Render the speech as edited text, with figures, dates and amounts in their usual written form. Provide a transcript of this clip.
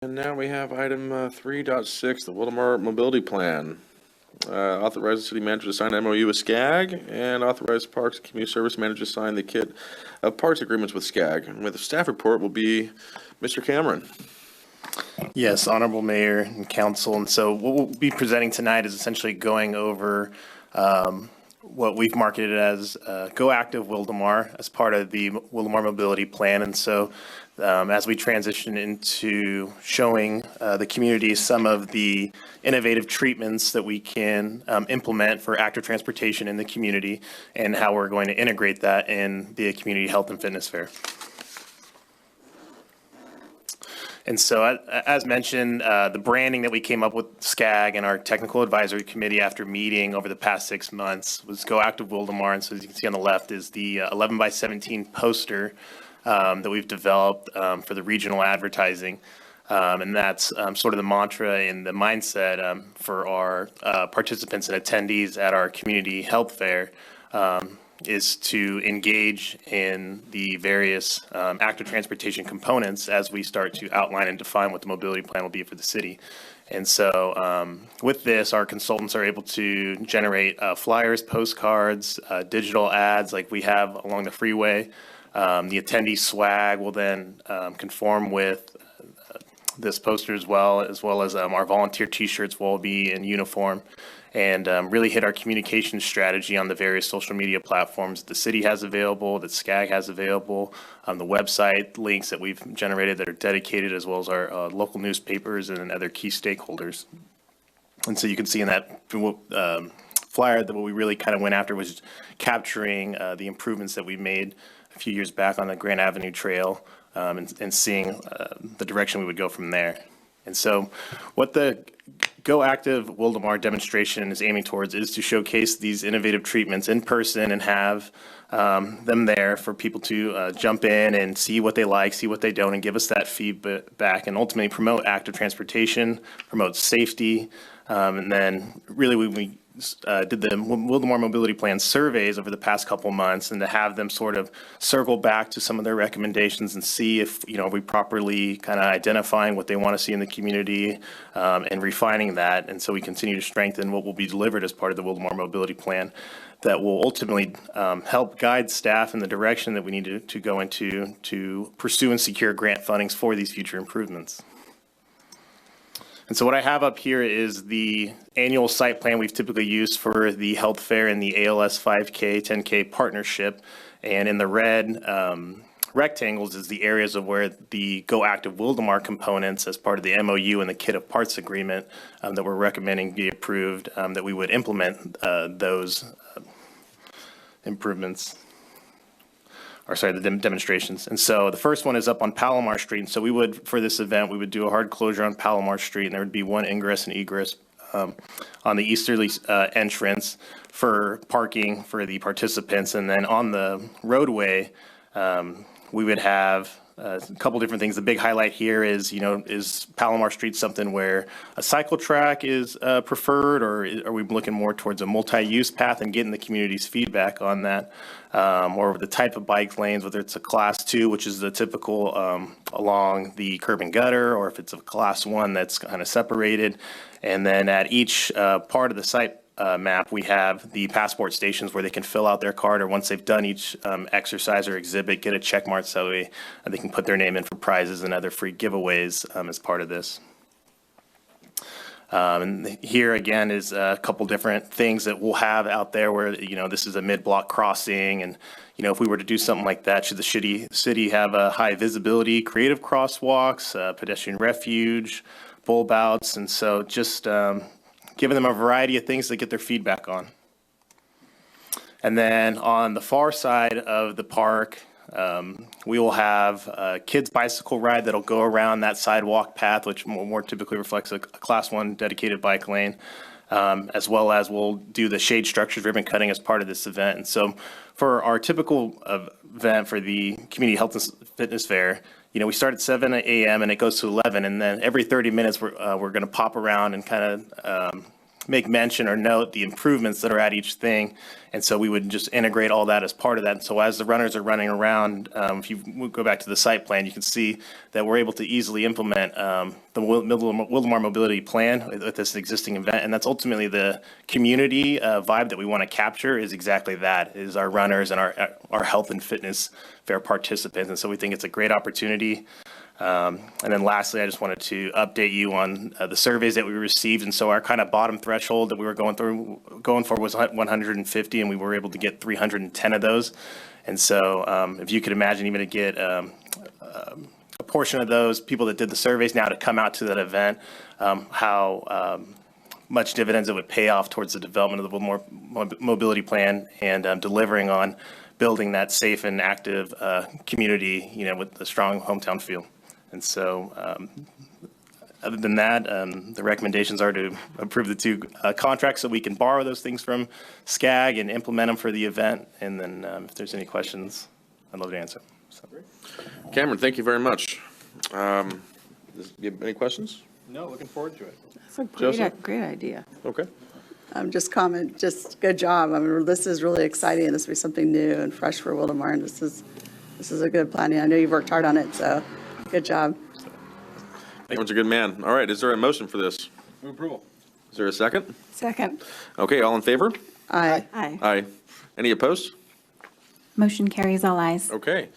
And now we have item 3.6, the Wildomar Mobility Plan. Authorize the city manager to sign an MOU with SCAG and authorize Parks and Community Service manager to sign the kit of parks agreements with SCAG. And with the staff report will be Mr. Cameron. Yes, Honorable Mayor and Council. And so what we'll be presenting tonight is essentially going over what we've marketed as Go Active Wildomar as part of the Wildomar Mobility Plan. And so as we transition into showing the community some of the innovative treatments that we can implement for active transportation in the community and how we're going to integrate that in the community health and fitness fair. And so, as mentioned, the branding that we came up with SCAG and our technical advisory committee after meeting over the past 6 months was Go Active Wildomar. And so as you can see on the left is the 11 by 17 poster that we've developed for the regional advertising. And that's sort of the mantra and the mindset for our participants and attendees at our community health fair. Is to engage in the various active transportation components as we start to outline and define what the mobility plan will be for the city. And so with this, our consultants are able to generate flyers, postcards, digital ads like we have along the freeway. The attendee swag will then conform with this poster as well as our volunteer t-shirts will be in uniform. And really hit our communication strategy on the various social media platforms the city has available, that SCAG has available, the website links that we've generated that are dedicated, as well as our local newspapers and other key stakeholders. And so you can see in that flyer that what we really kind of went after was capturing the improvements that we made a few years back on the Grand Avenue Trail and seeing the direction we would go from there. And so what the Go Active Wildomar demonstration is aiming towards is to showcase these innovative treatments in person and have them there for people to jump in and see what they like, see what they don't, and give us that feedback and ultimately promote active transportation, promote safety. And then really we did the Wildomar Mobility Plan surveys over the past couple months, and to have them sort of circle back to some of their recommendations and see if, we properly kind of identifying what they want to see in the community and refining that. And so we continue to strengthen what will be delivered as part of the Wildomar Mobility Plan that will ultimately help guide staff in the direction that we need to go into to pursue and secure grant fundings for these future improvements. And so what I have up here is the annual site plan we've typically used for the health fair and the ALS 5K, 10K partnership. And in the red rectangles is the areas of where the Go Active Wildomar components as part of the MOU and the kit of parts agreement that we're recommending be approved, that we would implement those improvements. The demonstrations. And so the first one is up on Palomar Street. And so we would, for this event, we would do a hard closure on Palomar Street, and there would be one ingress and egress on the easterly entrance for parking for the participants. And then on the roadway, we would have a couple different things. The big highlight here is, is Palomar Street something where a cycle track is preferred, or are we looking more towards a multi-use path and getting the community's feedback on that? Or the type of bike lanes, whether it's a class 2, which is the typical along the curb and gutter, or if it's a class 1 that's kind of separated. And then at each part of the site map, we have the passport stations where they can fill out their card, or once they've done each exercise or exhibit, get a check mark so they can put their name in for prizes and other free giveaways as part of this. And here again is a couple different things that we'll have out there where, this is a mid-block crossing. And, if we were to do something like that, should the city have a high visibility, creative crosswalks, pedestrian refuge, bulb outs. And so just giving them a variety of things to get their feedback on. And then on the far side of the park, we will have a kids bicycle ride that'll go around that sidewalk path, which more typically reflects a class 1 dedicated bike lane, as well as we'll do the shade structures ribbon cutting as part of this event. And so for our typical event for the Community Health and Fitness Fair, we start at 7 a.m. and it goes to 11, and then every 30 minutes we're going to pop around and kind of make mention or note the improvements that are at each thing. And so we would just integrate all that as part of that. And so as the runners are running around, if you go back to the site plan, you can see that we're able to easily implement the Wildomar mobility plan with this existing event. And that's ultimately the community vibe that we want to capture is exactly that, is our runners and our health and fitness fair participants. And so we think it's a great opportunity. And then lastly, I just wanted to update you on the surveys that we received. And so our kind of bottom threshold that we were going for was 150, and we were able to get 310 of those. And so if you could imagine even to get a portion of those people that did the surveys now to come out to that event, how much dividends it would pay off towards the development of the Wildomar mobility plan and delivering on building that safe and active community, with a strong hometown feel. And so, other than that, the recommendations are to approve the two contracts so we can borrow those things from SCAG and implement them for the event. And then if there's any questions, I'd love to answer. So. Cameron, thank you very much. You have any questions? No, looking forward to it. That's a great idea. Okay. Just good job. I mean, this is really exciting, and this will be something new and fresh for Wildomar, and this is a good planning. I know you've worked hard on it, so good job. Cameron's a good man. All right, is there a motion for this? Move approval. Is there a second? Second. Okay, all in favor? Aye. Aye. Any opposed? Motion carries all ayes. Okay.